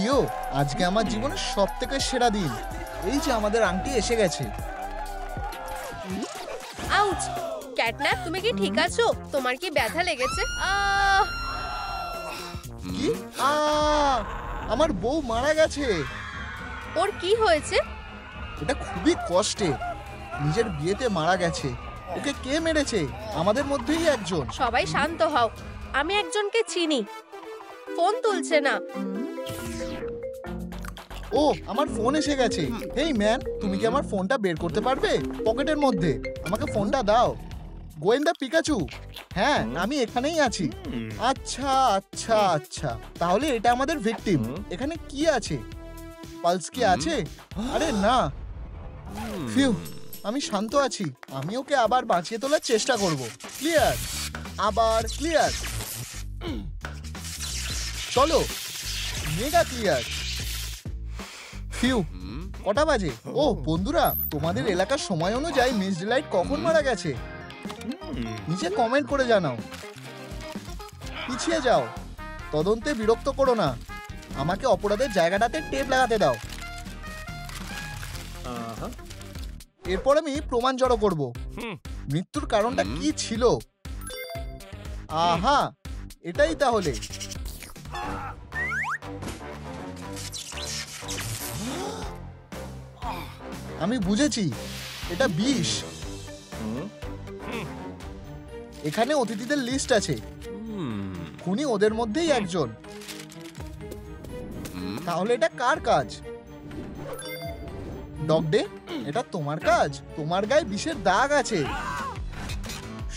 প্রিয়, আজকে আমার জীবনের সবথেকে সেরা দিন। এই যে আমাদের আংটি এসে গেছে। আউচ! ক্যাটন্যাপ, তুমি কি ঠিক আছো? তোমার কি ব্যথা লেগেছে? কি? আমার বউ মারা গেছে। ওর কি হয়েছে? এটা খুবই কষ্টে। নিজের বিয়েতে মারা গেছে। ওকে কে মেরেছে? আমাদের মধ্যেই একজন। সবাই শান্ত হও, আমি একজনকে চিনি। ফোন তুলছে না। ও, আমার ফোন এসে গেছে। হেই ম্যান, তুমি কি আমার ফোনটা বের করতে পারবে? পকেটের মধ্যে আমাকে ফোনটা দাও। গোয়েন্দা পিকাচু, হ্যাঁ আমি এখানেই আছি। আচ্ছা আচ্ছা আচ্ছা, তাহলে এটা আমাদের ভিকটিম। এখানে কি আছে? পালস কি আছে? আরে না। ফিউ, আমি শান্ত আছি। আমি ওকে আবার বাঁচিয়ে তোলার চেষ্টা করব। ক্লিয়ার, আবার ক্লিয়ার। চলো, মেগা ক্লিয়ার। ফিউ, কটা বাজে? ও বন্ধুরা, তোমাদের এলাকার সময় অনুযায়ী মিস ডিলাইট কখন মারা গেছে নিচে কমেন্ট করে জানাও। পিছিয়ে যাও, তদন্তে বিরক্ত করো না। আমাকে অপরাধের জায়গাটাতে টেপ লাগাতে দাও। এরপর আমি প্রমাণ জড়ো করব। মৃত্যুর কারণটা কি ছিল? আহা, এটাই তাহলে। আমি বুঝেছি, এটা বিষ। এখানে অতিথিদের লিস্ট আছে। খুনি ওদের মধ্যেই একজন। তাহলে এটা কার কাজ? ডগ ডে, এটা তোমার কাজ। তোমার গায়ে বিষের দাগ আছে।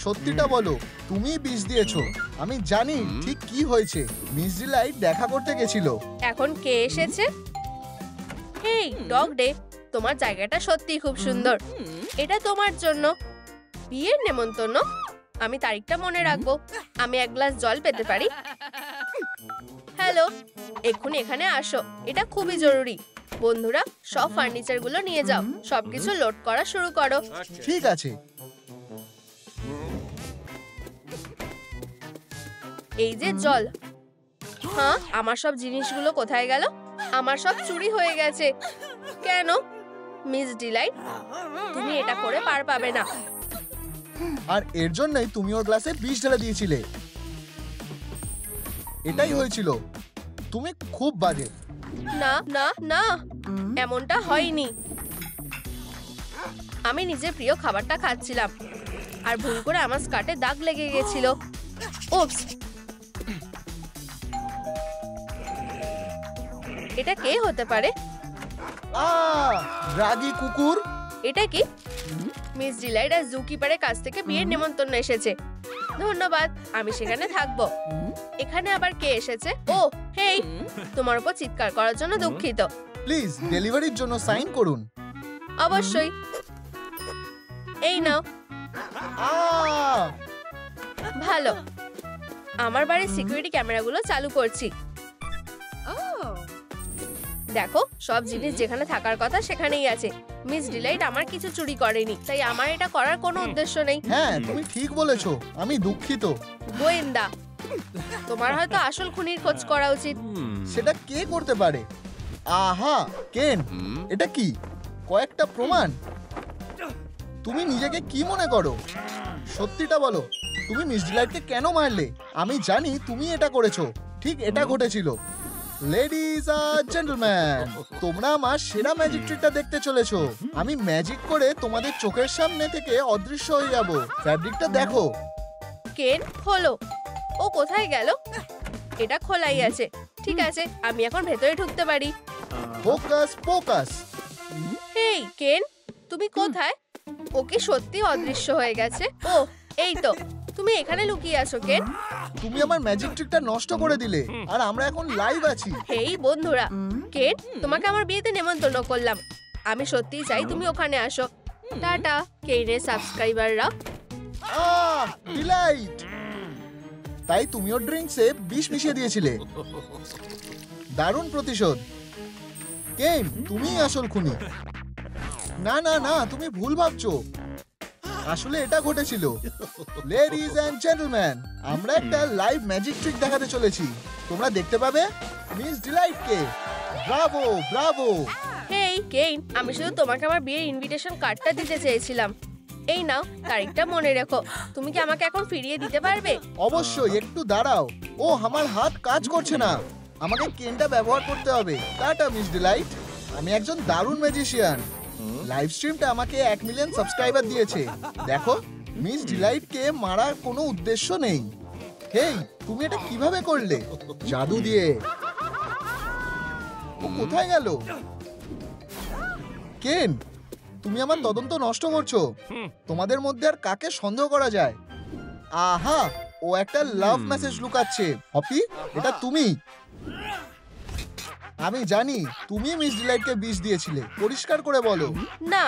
সত্যিটা বলো, তুমি বিষ দিয়েছো। আমি জানি ঠিক কি হয়েছে। মিস ডিলাইট দেখা করতে গেছিল। এখন কে এসেছে? হেই ডগ ডে, তোমার জায়গাটা সত্যিই খুব সুন্দর। এটা তোমার জন্য বিয়ের নেমন্তন্ন। আমি তারিখটা মনে রাখবো। আমি এক গ্লাস জল পেতে পারি? হ্যালো, এক্ষুনি এখানে আসো, এটা খুবই জরুরি। বন্ধুরা, সব ফার্নিচার গুলো নিয়ে যাও। সবকিছু লোড করা শুরু করো। ঠিক আছে। এই যে জল। হ্যাঁ, আমার সব জিনিসগুলো কোথায় গেল? আমার সব চুরি হয়ে গেছে। কেন? মিস ডিলাইট, তুমি এটা করে পার পাবে না। আর এর জন্যই তুমি ওর গ্লাসে বিষ ঢেলে দিয়েছিলে। এটাই হয়েছিল। তুমি খুব বাজে। না না না, এমনটা হয়নি। আমি নিজের প্রিয় খাবারটা খাচ্ছিলাম আর ভুল করে আমার স্কার্টে দাগ লেগে গেছিল। উপস। এটা কে হতে পারে? রাগী কুকুর। এটা কি? মিস ডিলাইট আর জুকিপারের কাছ থেকে বিয়ের নেমন্তন্ন এসেছে। ধন্যবাদ, আমি সেখানে থাকবো। এখানে আবার কে এসেছে? ও হেই, তোমার উপর চিৎকার করার জন্য দুঃখিত। প্লিজ ডেলিভারির জন্য সাইন করুন। অবশ্যই। এই নাও। ভালো, আমার বাড়ির সিকিউরিটি ক্যামেরাগুলো চালু করছি। দেখো, সব জিনিস যেখানে থাকার কথা সেখানেই আছে। মিস ডিলাইট আমার কিছু চুরি করেনি, তাই আমার এটা করার কোনো উদ্দেশ্য নেই। হ্যাঁ, তুমি ঠিক বলেছো। আমি দুঃখিত। গোয়েন্দা, তোমার হয়তো আসল খুনির খোঁজ করা উচিত। সেটা কে করতে পারে? আহা, কেন, এটা কি? কয়েকটা প্রমাণ। তুমি নিজেকে কি মনে করো? সত্যিটা বলো, তুমি মিস ডিলাইটকে কেন মারলে? আমি জানি তুমি এটা করেছো। ঠিক এটা ঘটেছিল। লেডিজ আর জেন্টলম্যান, তোমরা আমার সেরা ম্যাজিক ট্রিকটা দেখতে চলেছো। আমি ম্যাজিক করে তোমাদের চোখের সামনে থেকে অদৃশ্য হয়ে যাব। ফ্যাব্রিকটা দেখো। কেন, খোলো। ও কোথায় গেল? এটা খোলাই আছে। ঠিক আছে, আমি এখন ভেতরে ঢুকতে পারি। Focus focus. হেই কেন, তুমি কোথায়? ও কি সত্যি অদৃশ্য হয়ে গেছে? ও এই তো, তুমি এখানে লুকিয়ে আছো কেন? তুমি আমার ম্যাজিক ট্রিকটা নষ্ট করে দিলে, আর আমরা এখন লাইভ আছি। হেই বন্ধুরা, কেন, তোমাকে আমার বিয়েতে নেমন্তন্ন করলাম। আমি সত্যিই চাই তুমি ওখানে আসো। টাটা কেনের সাবস্ক্রাইবাররা। ডিলাইট, তাই তুমি ওর ড্রিঙ্কসে বিষ মিশিয়ে দিয়েছিলে। দারুণ প্রতিশোধ। কেন, তুমিই আসল খুনি। না না না, তুমি ভুল ভাবছো। আসলে এটা ঘটেছিল। লেডিজ এন্ড জেন্টলম্যান, আমরা একটা লাইভ ম্যাজিক ট্রিক দেখাতে চলেছি। তোমরা দেখতে পাবে। মিস ডিলাইট কে। Bravo bravo. হেই কেইন, আমি শুধু তোমাকে আমার বিয়ের ইনভিটেশন কার্ডটা দিতে চেয়েছিলাম। এই নাও, তারিখটা মনে রেখো। তুমি কি আমাকে এখন ফিরিয়ে দিতে পারবে? অবশ্যই, একটু দাঁড়াও। ও, আমার হাত কাজ করছে না, আমাকে কেনটা ব্যবহার করতে হবে। Tata miss delight. আমি একজন দারুণ ম্যাজিশিয়ান। লাইভ স্ট্রিমটা আমাকে 1 মিলিয়ন সাবস্ক্রাইবার দিয়েছে। দেখো, মিস ডিলাইটকে মারার কোনো উদ্দেশ্য নেই। হেই, তুমি এটা কিভাবে করলে? জাদু দিয়ে। ও কোথায় গেল? কেন, তুমি আমার তদন্ত নষ্ট করছো। তোমাদের মধ্যে আর কাকে সন্দেহ করা যায়? আহা, ও একটা লাভ মেসেজ লুকাচ্ছে। হপি, এটা তুমি। আমি জানি তুমি মিস ডিলাইটকে বিষ দিয়েছিলে। পরিষ্কার করে বলো। না,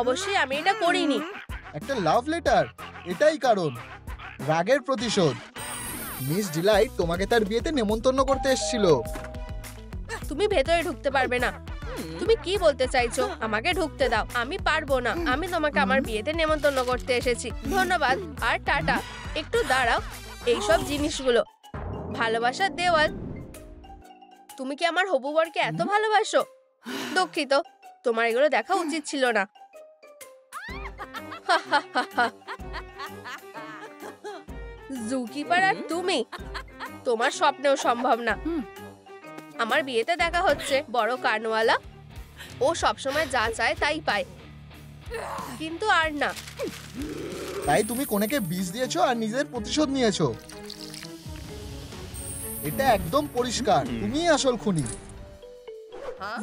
অবশ্যই আমি এটা করিনি। একটা লাভ লেটার, এটাই কারণ। রাগের প্রতিশোধ। মিস ডিলাইট তোমাকে তার বিয়েতে নেমন্তন্ন করতে এসেছিল। তুমি ভেতরে ঢুকতে পারবে না। তুমি কি বলতে চাইছো? আমাকে ঢুকতে দাও। আমি পারবো না। আমি তোমাকে আমার বিয়েতে নেমন্তন্ন করতে এসেছি। ধন্যবাদ আর টাটা। একটু দাঁড়াও। এইসব জিনিসগুলো ভালোবাসার দেওয়াল। তুমি কি আমার হবু বরকে এত ভালোবাসো? দুঃখিত, তোমার এগুলো দেখা উচিত ছিল না। জুকিপার আর তুমি, তোমার স্বপ্নেও সম্ভব না। আমার বিয়েতে দেখা হচ্ছে বড় কানওয়ালা। ও সবসময় যা চায় তাই পায়, কিন্তু আর না। তাই তুমি কোনেকে বিষ দিয়েছো আর নিজের প্রতিশোধ নিয়েছো। এটা একদম পরিষ্কার, তুমিই আসল খুনি।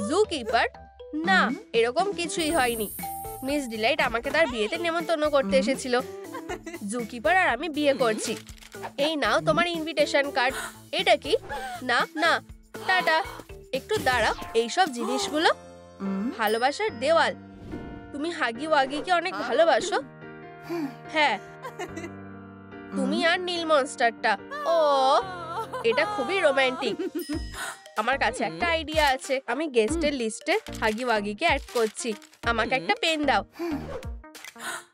জুকিপার, না, এরকম কিছুই হয়নি। মিস ডিলাইট আমাকে তার বিয়েতে নেমন্তন্ন করতে এসেছিল। জুকিপার আর আমি বিয়ে করছি। এই নাও তোমার ইনভিটেশন কার্ড। এটা কি? না না, টাটা। একটু দাঁড়াও। এইসব জিনিসগুলো ভালোবাসার দেওয়াল। তুমি হাগি ওয়াগিকে অনেক ভালোবাসো? হ্যাঁ, তুমি আর নীল মনস্টারটা। ও, এটা খুবই রোমান্টিক। আমার কাছে একটা আইডিয়া আছে। আমি গেস্টের লিস্টে হাগি ওয়াগিকে অ্যাড করছি। আমাকে একটা পেন দাও।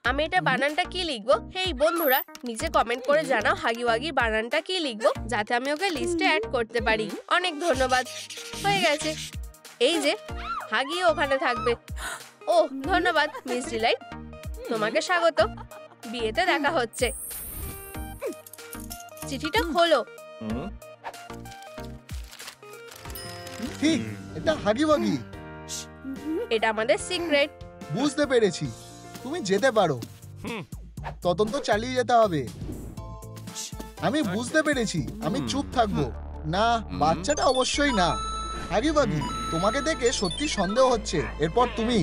আমি এটা বানানটা কি লিখবো? হেই বন্ধুরা, নিচে কমেন্ট করে জানাও হাগি ওয়াগির বানানটা কি লিখবো, যাতে আমি ওকে লিস্টে অ্যাড করতে পারি। অনেক ধন্যবাদ। হয়ে গেছে। এই যে, হাগিও ওখানে থাকবে। ও, ধন্যবাদ মিস ডিলাইট। তোমাকে স্বাগত। বিয়েতে দেখা হচ্ছে। চিঠিটা খোলো। ঠিক, এটা হাগিওয়াগি। এটা আমাদের সিক্রেট। বুঝতে পেরেছি, তুমি যেতে পারো। তদন্ত চালিয়ে যেতে হবে। আমি বুঝতে পেরেছি, আমি চুপ থাকবো না। বাচ্চাটা অবশ্যই না। হাগিওয়াগি, তোমাকে দেখে সত্যি সন্দেহ হচ্ছে। এরপর তুমি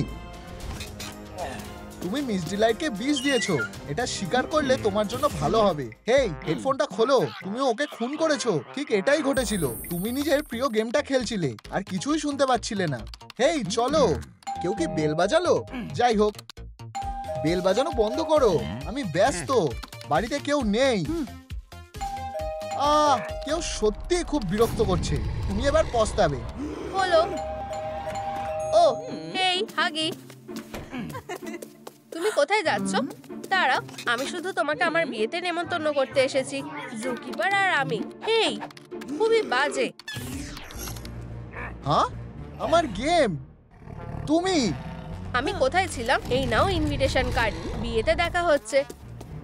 মিস ডিলাইটকে বিষ দিয়েছো। এটা স্বীকার করলে তোমার জন্য ভালো হবে। হেই, হেডফোনটা খোলো। তুমি ওকে খুন করেছো। ঠিক এটাই ঘটেছিল। তুমি নিজের প্রিয় গেমটা খেলছিলে আর কিছুই শুনতে পাচ্ছিলে না। হেই চলো। কেউ কি বেল বাজালো? যাই হোক, বেল বাজানো বন্ধ করো। আমি ব্যস্ত, বাড়িতে কেউ নেই। কেউ সত্যি খুব বিরক্ত করছে। তুমি এবার পস্তাবে। হলো। ও, হেই হাগি, তুমি কোথায় যাচ্ছ? দাঁড়াও, আমি শুধু তোমাকে আমার বিয়েতে নেমন্তন্ন করতে এসেছি। জুকিপার আর আমি। হেই, খুবই বাজে। হ্যাঁ, আমার গেম। তুমি আমি কোথায় ছিলাম? এই নাও ইনভিটেশন কার্ড। বিয়েতে দেখা হচ্ছে।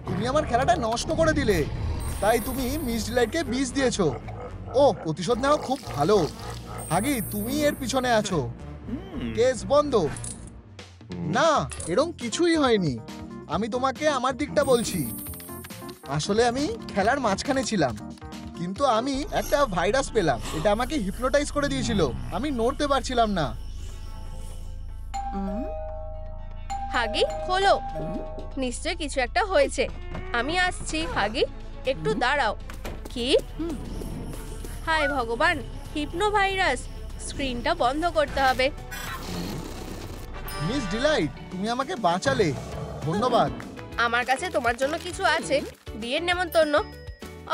তুমি আমার খেলাটা নষ্ট করে দিলে। তাই তুমি মিস ডিলাইটকে বিষ দিয়েছো। ও, প্রতিশোধ নেওয়া খুব ভালো। হাগি, তুমি এর পিছনে আছো। কেস বন্ধ। না, এরকম কিছুই হয়নি। আমি তোমাকে আমার দিকটা বলছি। আসলে আমি খেলার মাঝখানে ছিলাম, কিন্তু আমি একটা ভাইরাস পেলাম। এটা আমাকে হিপনোটাইজ করে দিয়েছিল। আমি নড়তে পারছিলাম না। হাগি, খোলো। নিশ্চয় কিছু একটা হয়েছে। আমি আসছি। হাগি, একটু দাঁড়াও। কি? হায় ভগবান, হিপনো ভাইরাস। স্ক্রিনটা বন্ধ করতে হবে। মিস ডিলাইট, তুমি আমাকে বাঁচালে। ধন্যবাদ। আমার কাছে তোমার জন্য কিছু আছে। বিয়ের নেমন্তন্ন।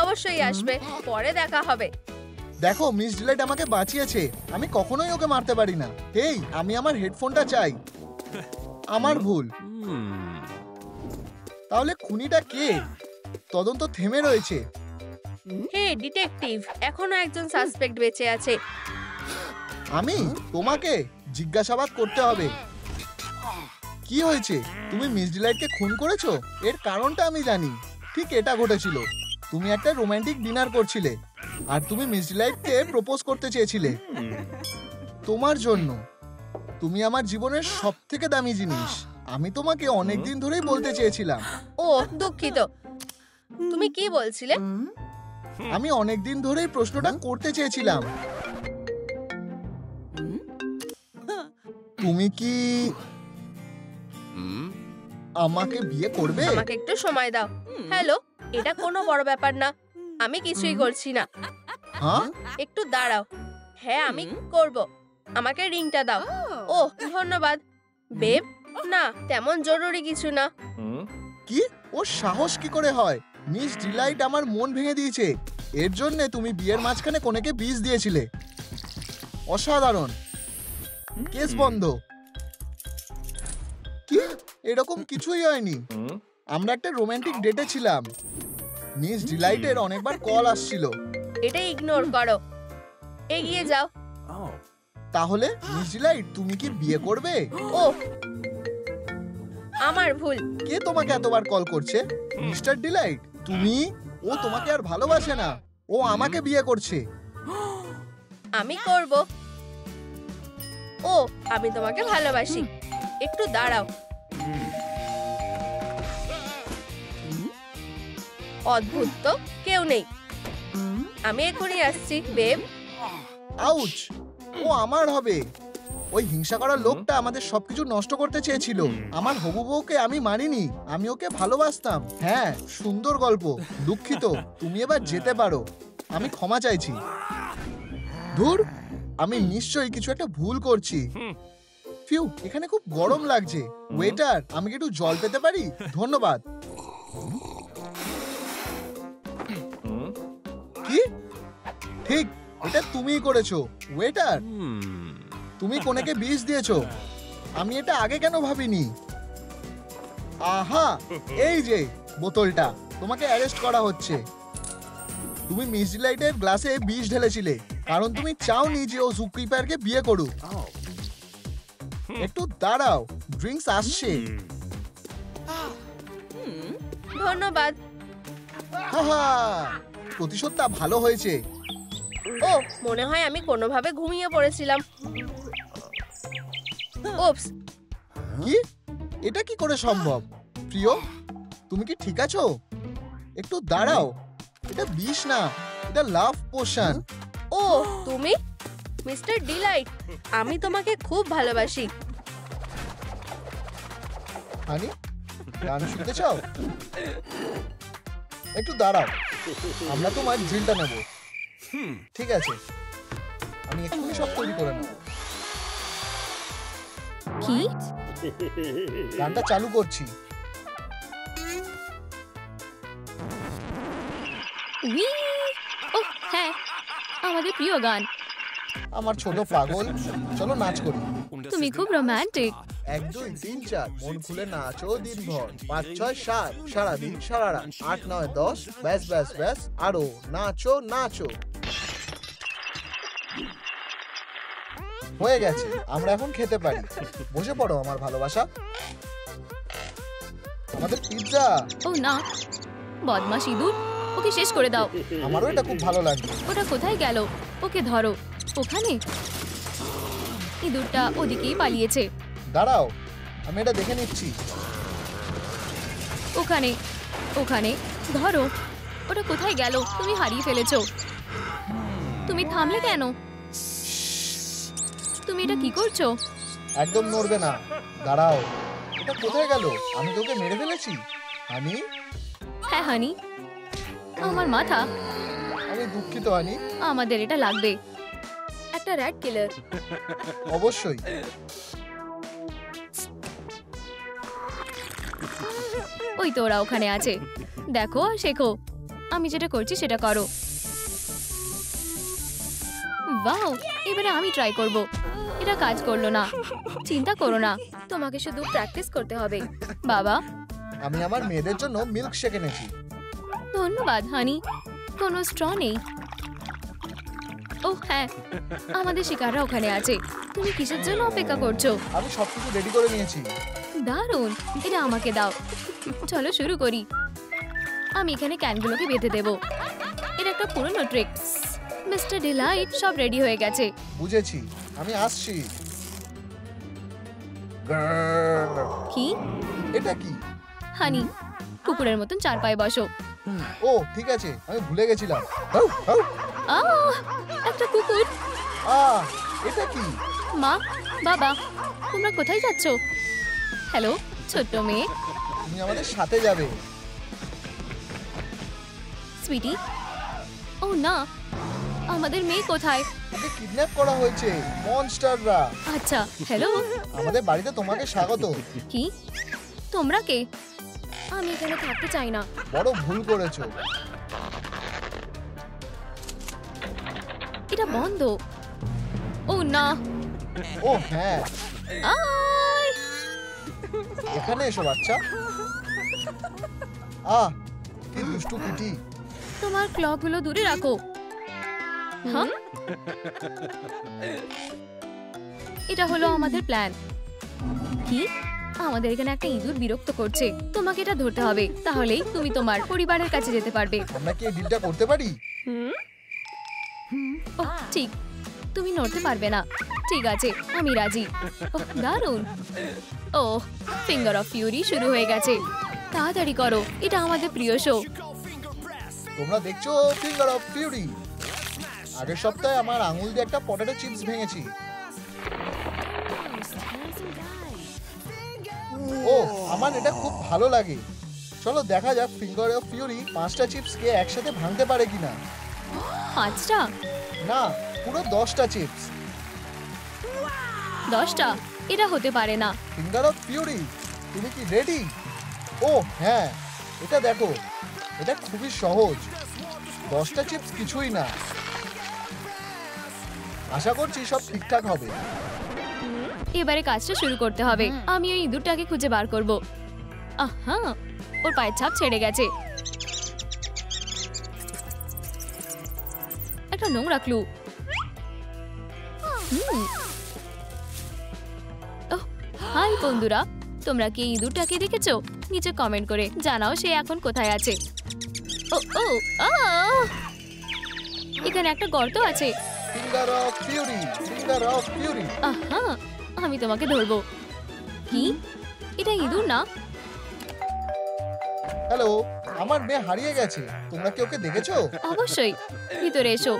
অবশ্যই আসবে। পরে দেখা হবে। দেখো, মিস ডিলাইট আমাকে বাঁচিয়েছে। আমি কখনোই ওকে মারতে পারি না। হেই, আমি আমার হেডফোনটা চাই। আমার ভুল। তাহলে খুনিটা কে? তদন্ত থেমে রয়েছে। হে ডিটেকটিভ, এখনো একজন সাসপেক্ট বেঁচে আছে। আমি তোমাকে জিজ্ঞাসাবাদ করতে হবে। কি হয়েছে? তুমি মিস ডিলাইটকে খুন করেছো? এর কারণটা আমি জানি। ঠিক এটা ঘটেছিল। তুমি একটা রোমান্টিক ডিনার করছিলে আর তুমি মিস ডিলাইটকে প্রপোজ করতে চেয়েছিলে। তোমার জন্য। তুমি আমার জীবনের সবথেকে দামি জিনিস। আমি তোমাকে অনেকদিন ধরেই বলতে চেয়েছিলাম। ও দুঃখিত, তুমি কি বলছিলে? আমি অনেকদিন ধরেই প্রশ্নটা করতে চেয়েছিলাম। তুমি কি আমাকে বিয়ে করবে? আমাকে একটু সময় দাও। হ্যালো, এটা কোনো বড় ব্যাপার না, আমি কিছুই করছি না। হ্যাঁ, একটু দাঁড়াও। হ্যাঁ আমি করব, আমাকে রিংটা দাও। ওহ ধন্যবাদ বেব। না তেমন জরুরি কিছু না। কি? ওর সাহস কি করে হয়? মিস ডিলাইট আমার মন ভেঙে দিয়েছে। এর জন্য তুমি বিয়ের মাঝখানে কোনেকে বিষ দিয়েছিলে। অসাধারণ। কেস বন্ধ। কি? এরকম কিছুই হয়নি। আমরা একটা রোমান্টিক ডেটে ছিলাম। মিস ডিলাইটের অনেকবার কল আসছিল। এটা ইগনোর করো, এগিয়ে যাও। তাহলে মিস ডিলাইট তুমি কি বিয়ে করবে? ও আমার ভুল। কে তোমাকে এতবার কল করছে? মিস্টার ডিলাইট, তুমি? ও তোমাকে আর ভালোবাসে না, ও আমাকে বিয়ে করছে। আমি করব। ও আমি তোমাকে ভালোবাসি। একটু দাঁড়াও। অদ্ভুত তো, কেউ নেই। আমি এখনই আসছি বেব। আউচ! ও আমার হবে। ওই হিংসা করার লোকটা আমাদের সবকিছু নষ্ট করতে চেয়েছিল। আমার হবু বউকে আমি মানিনি, আমি ওকে ভালোবাসতাম। হ্যাঁ, সুন্দর গল্প। দুঃখিত, তুমি এবার যেতে পারো। আমি ক্ষমা চাইছি। ধুর, আমি নিশ্চয়ই কিছু একটা ভুল করছি। ফিউ, এখানে খুব গরম লাগছে। ওয়েটার, আমি কি একটু জল পেতে পারি? ধন্যবাদ। কি? ঠিক, এটা তুমিই করেছো। ওয়েটার, তুমি কোনেকে বিষ দিয়েছো। আমি এটা আগে কেন ভাবিনি? আহা, এই যে বোতলটা। তোমাকে অ্যারেস্ট করা হচ্ছে। তুমি মিস ডিলাইটের গ্লাসে বিষ ঢেলেছিলে কারণ তুমি চাওনি যে ও জুকিপারকে বিয়ে করুক। একটু দাঁড়াও, ড্রিঙ্কস আসছে। ধন্যবাদ। হাহা, প্রতিশোধটা ভালো হয়েছে। ও মনে হয় আমি কোনোভাবে ঘুমিয়ে পড়েছিলাম। ওপস। কি? এটা কি করে সম্ভব? প্রিয়, তুমি কি ঠিক আছো? একটু দাঁড়াও। এটা বিষ না, এটা লাভ পোশন। ও তুমি মিস্টার ডিলাইট, আমি তোমাকে খুব ভালোবাসি। হানি, গান শুনতে চাও? একটু দাঁড়াও, আমরা তোমার ড্রিলটা নেব। ঠিক আছে, আমি এক্ষুনি সব তৈরি করে নেব। কি? গানটা চালু করছি। উই! ওহ হ্যাঁ, আমাদের প্রিয় গান। আমার ছোট পাগল, চলো নাচ করি। তুমি খুব রোমান্টিক। 1 2 3 4 মন খুলে নাচো দিনভর। 5 6 7 সারাদিন সারারাত। 8 9 10 ব্যাস ব্যাস ব্যাস, আরো নাচো নাচো। হয়ে গেছে, আমরা এখন খেতে পারি। বসে পড়ো আমার ভালোবাসা। আমাদের পিৎজা। ও না, বদমাশ ইঁদুর, ওকে শেষ করে দাও। আমারও এটা খুব ভালো লাগবে। ওটা কোথায় গেল? ওকে ধরো। ওখানে ইঁদুরটা ওদিকেই পালিয়েছে। দাঁড়াও, আমি এটা দেখে নিচ্ছি। ওখানে ওখানে ধরো। ওটা কোথায় গেল? তুমি হারিয়ে ফেলেছো। তুমি থামলে কেন? তুমি এটা কি করছো? একদম নড়বে না। দাঁড়াও, এটা কোথায় গেল? আমি তোকে মেরে ফেলেছি হানি। হ্যাঁ হানি, আমার মাথা। আমি দুঃখিত হানি। আমাদের এটা লাগবে। একটা র্যাট কিলার। অবশ্যই। ওই তো ওরা ওখানে আছে। দেখো আর শেখো। আমি যেটা করছি সেটা করো। ওয়াও, এবারে আমি ট্রাই করব। এটা কাজ করলো না। চিন্তা করো না, তোমাকে শুধু প্র্যাকটিস করতে হবে। বাবা, আমি আমার মেয়েদের জন্য মিল্ক শেক এনেছি। ধন্যবাদ হানি। কোনো স্ট্র নেই। ও হ্যাঁ, আমাদের শিকাররা ওখানে আছে। তুমি কিসের জন্য অপেক্ষা করছো? আমি সবকিছু রেডি করে নিয়েছি। দারুণ, এটা আমাকে দাও। চলো শুরু করি। আমি এখানে ক্যানগুলোকে বেঁধে দেব। এটা একটা পুরনো ট্রিক। মিস্টার ডিলাইট, সব রেডি হয়ে গেছে। বুঝেছি, আমি আসছি। গ্রর। কি? এটা কি? হানি, কুকুরের মতন চার পায়ে বসো। ও ঠিক আছে, আমি ভুলে গেছিলাম। How, how. একটা কুকুর। এটা কি? মা, বাবা, তোমরা কোথায় যাচ্ছ? হ্যালো ছোট্ট মেয়ে। তুমি আমাদের সাথে যাবে। সুইটি, ও না, আমাদের মেয়ে কোথায়? ওকে কিডন্যাপ করা হয়েছে মনস্টাররা। আচ্ছা, হ্যালো। আমাদের বাড়িতে তোমাকে স্বাগত। কি? তোমরা কে? আমি এখানে থাকতে চাই না। বড় ভুল করেছো। এটা বন্ধ। ও না। ও হ্যাঁ, আয়! এখানে এসো বাচ্চা। কি দুষ্টু কিটি। তোমার ক্লগুলো দূরে রাখো। হ্যাঁ, এটা হলো আমাদের প্ল্যান। কি? আমাদের এখানে একটা ইঁদুর বিরক্ত করছে। তোমাকে এটা ধরতে হবে, তাহলেই তুমি তোমার পরিবারের কাছে যেতে পারবে। আমরা কি এই ডিলটা করতে পারি? ওহ, ঠিক, তুমি নড়তে পারবে না। ঠিক আছে, আমি রাজি। ওহ, দারুণ। ওহ, ফিঙ্গার অফ ফিউরি শুরু হয়ে গেছে। তাড়াতাড়ি করো, এটা আমাদের প্রিয় শো। তোমরা দেখছো ফিঙ্গার অফ ফিউরি। আগের সপ্তাহে আমার আঙুল দিয়ে একটা পটেটো চিপস ভেঙেছি। ও, আমার এটা খুব ভালো লাগে। চলো দেখা যাক ফিঙ্গার অফ ফিউরি 5টা চিপসকে একসাথে ভাঙতে পারে কিনা। 5টা? না, পুরো 10টা চিপস। 10টা? এটা হতে পারে না। ফিঙ্গার অফ ফিউরি, তুমি কি রেডি? ও হ্যাঁ, এটা দেখো, এটা খুবই সহজ। 10টা চিপস কিছুই না। আশা করছি সব ঠিকঠাক হবে। এবারে কাজটা শুরু করতে হবে। আমি ওই ইঁদুরটাকে খুঁজে বার করব। আহা, ওর পায়ের ছাপ ছেড়ে গেছে। একটা নোংরা ক্লু। হাই বন্ধুরা, তোমরা কি এই ইঁদুরটাকে দেখেছো? নিচে কমেন্ট করে জানাও সে এখন কোথায় আছে। ও ও এখানে একটা গর্ত আছে। Finger of Fury, finger of Fury. আহা, আমি তোমাকে ধরবো। কি? এটা ইঁদুর না? হ্যালো, আমার মেয়ে হারিয়ে গেছে। তোমরা কি ওকে দেখেছো? অবশ্যই, ভিতরে এসো।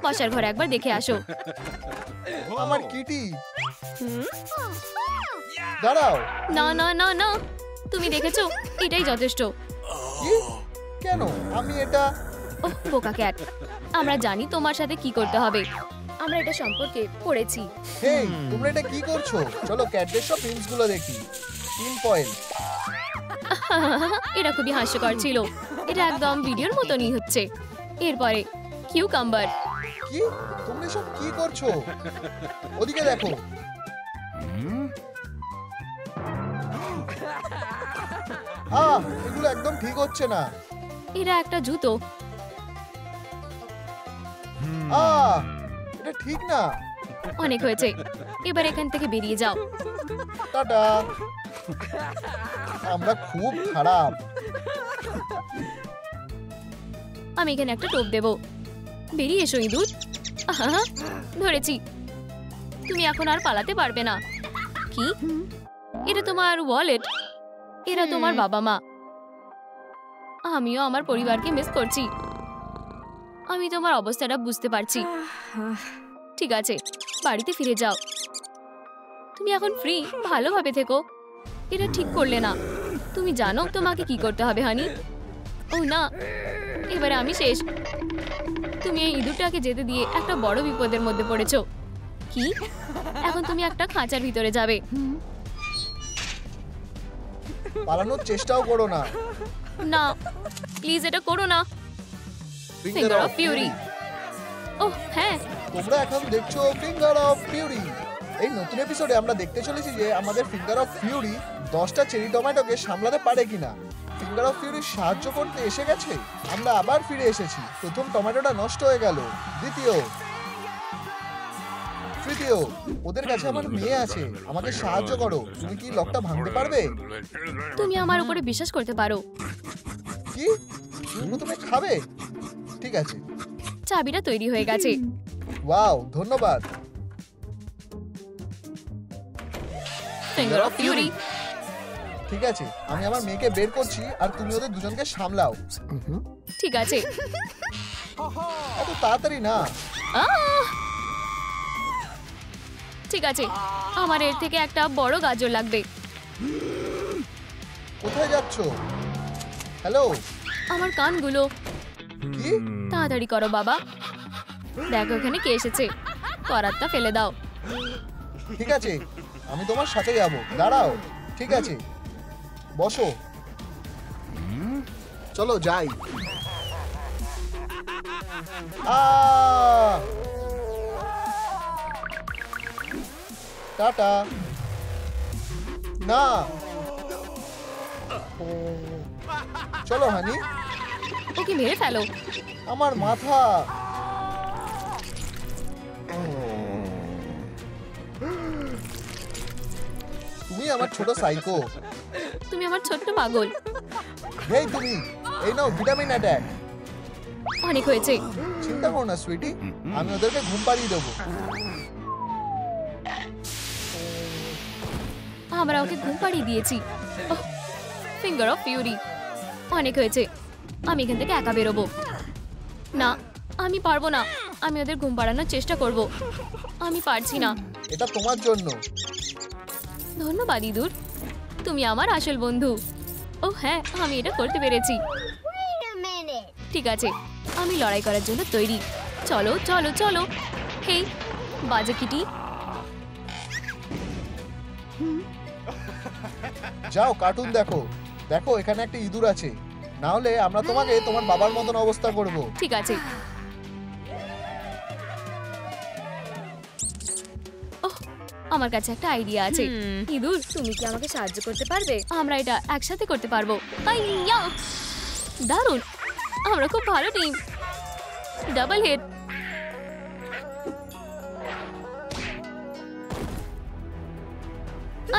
বসার ঘরে একবার দেখে আসো। আমার কিটি। দাঁড়াও। না না না না, তুমি দেখেছো? এটাই যথেষ্ট। কি? কেন? আমি এটা ওহ বোকা ক্যাট, আমরা জানি তোমার সাথে কি করতে হবে। আমরা এটা সম্পর্কে পড়েছি। হেই, তোমরা এটা কি করছো? চলো ক্যাটদের সব প্রিন্টস গুলো দেখি। Tin foil. এটা খুবই হাস্যকর ছিল। এটা একদম ভিডিওর মতনই হচ্ছে। এরপরে কিউকাম্বার। কি? তোমরা সব কি করছো? ওদিকে দেখো। এগুলো একদম ঠিক হচ্ছে না। এরা একটা জুতো। এটা ঠিক না। অনেক হয়েছে, এবার এখান থেকে বেরিয়ে যাও। টাটা। আমরা খুব খারাপ। আমি এখানে একটা টোপ দেব। বেরিয়ে এসো ইঁদুর। আহা, ধরেছি। তুমি এখন আর পালাতে পারবে না। কি? এটা তোমার ওয়ালেট। এরা তোমার বাবা মা। আমিও আমার পরিবারকে মিস করছি। আমি তোমার অবস্থাটা বুঝতে পারছি। ঠিক আছে, বাড়িতে ফিরে যাও। তুমি এখন ফ্রি, ভালোভাবে থেকো। এটা ঠিক করলে না। তুমি জানো তোমাকে কি করতে হবে হানি? ও না, এবারে আমি শেষ। তুমি এই ইঁদুরটাকে যেতে দিয়ে একটা বড় বিপদের মধ্যে পড়েছো। কি? এখন তুমি একটা খাঁচার ভিতরে যাবে। পালানোর চেষ্টাও করো না। না, প্লিজ এটা করো না। Finger of Fury. ওহ হ্যাঁ, তোমরা এখন দেখছো ফিঙ্গার অফ ফিউরি। এই নতুন এপিসোডে আমরা দেখতে চলেছি যে আমাদের ফিঙ্গার অফ ফিউরি 10টা চেরি টমেটোকে সামলাতে পারে কিনা। ফিঙ্গার অফ ফিউরি সাহায্য করতে এসে গেছে। আমরা আবার ফিরে এসেছি। প্রথম টমেটোটা নষ্ট হয়ে গেল। দ্বিতীয়, তৃতীয়, ওদের কাছে আমার মেয়ে আছে। আমাকে সাহায্য করো। তুমি কি লকটা ভাঙতে পারবে? তুমি আমার উপরে বিশ্বাস করতে পারো। কি? তুমি প্রথমে খাবে? ঠিক আছে। চাবিটা তৈরি হয়ে গেছে। ওয়াও, ধন্যবাদ। Finger of Fury. ঠিক আছে, আমি আমার মেয়েকে বের করছি আর তুমি ওদের দুজনকে সামলাও। ঠিক আছে। এত তাড়াতাড়ি না। আহ! ঠিক আছে, আমার এর থেকে একটা বড় গাজর লাগবে। কোথায় যাচ্ছ? হ্যালো, আমার কানগুলো। কি? তাড়াতাড়ি করো বাবা। দেখো এখানে কে এসেছে। করাতটা ফেলে দাও। ঠিক আছে, আমি তোমার সাথে যাব। দাঁড়াও। ঠিক আছে, বসো। চলো যাই। টাটা। না, চলো হানি। ওকে মেরে ফেলো। আমার মাথা। তুমি আমার ছোট সাইকো। তুমি আমার ছোট্ট পাগল। হেই তুমি, এই নাও ভিটামিন অ্যাটাক। অনেক হয়েছে। চিন্তা করো না সুইটি, আমি ওদেরকে ঘুম পাড়িয়ে দেবো। আমরা ওকে ঘুম পাড়িয়ে দিয়েছি। Finger of Fury. অনেক হয়েছে। আমি এখান থেকে একা বেরোবো না। আমি পারবো না। আমি ওদের ঘুম পাড়ানোর চেষ্টা করব। আমি পারছি না। এটা তোমার জন্য। ধন্যবাদ ইঁদুর, তুমি আমার আসল বন্ধু। ও হ্যাঁ, আমি এটা করতে পেরেছি। ঠিক আছে, আমি লড়াই করার জন্য তৈরি। চলো চলো চলো। হেই বাজে কিটি। যাও কার্টুন দেখো। দেখো এখানে একটা ইঁদুর আছে। না হলে আমরা তোমাকে তোমার বাবার মতন অবস্থা করব। ঠিক আছে। ওহ, আমার কাছে একটা আইডিয়া আছে। ইঁদুর, তুমি কি আমাকে সাহায্য করতে পারবে? আমরা এটা একসাথে করতে পারবো। আইয়া! দারুণ, আমরা খুব ভালো টিম। Double head.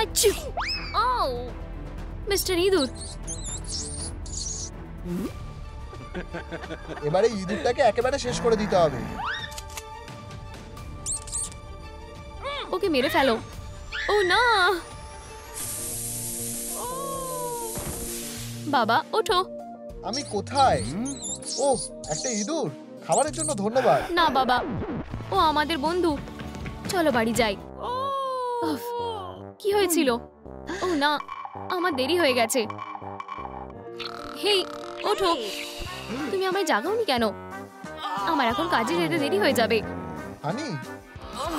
আচ্ছু! আউ! মিস্টার ইঁদুর, এবারে ইঁদুরটাকে একেবারে শেষ করে দিতে হবে। ওকে মেরে ফেলো। ও না! বাবা ওঠো। আমি কোথায়? ও, একটা ইঁদুর। খাবারের জন্য ধন্যবাদ। না বাবা, ও আমাদের বন্ধু। চলো বাড়ি যাই। উফ, কি হয়েছিল? ও না, আমার দেরি হয়ে গেছে। হেই ওঠো। তুমি আমায় জাগাওনি কেন? আমার এখন কাজে যেতে দেরি হয়ে যাবে। হানি,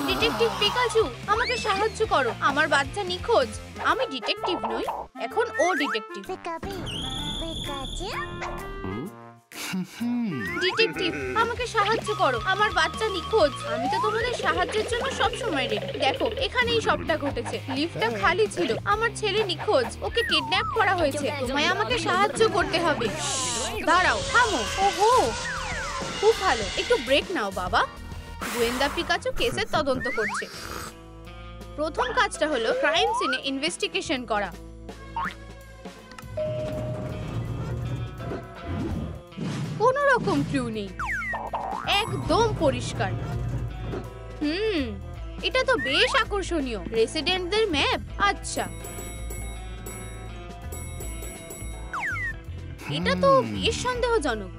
ডিটেকটিভ পিকাচু, আমাকে সাহায্য করো। আমার বাচ্চা নিখোঁজ। আমি ডিটেকটিভ নই, এখন ও ডিটেকটিভ। ডিটেকটিভ, আমাকে সাহায্য করো। আমার বাচ্চা নিখোঁজ। আমি তো তোমাদের সাহায্যের জন্য সব সময় রেডি। দেখো এখানেই সবটা ঘটেছে। লিফটটা খালি ছিল। আমার ছেলে নিখোঁজ। ওকে কিডন্যাপ করা হয়েছে। তোমায় আমাকে সাহায্য করতে হবে। দাঁড়াও, থামো। ওহো, খুব ভালো। একটু ব্রেক নাও বাবা। গোয়েন্দা পিকাচু কেসের তদন্ত করছে। প্রথম কাজটা হলো ক্রাইম সিনে ইনভেস্টিগেশন করা। কোনো রকম ক্লু নেই, একদম পরিষ্কার। এটা তো বেশ আকর্ষণীয়। রেসিডেন্টদের ম্যাপ। আচ্ছা, এটা তো বেশ সন্দেহজনক।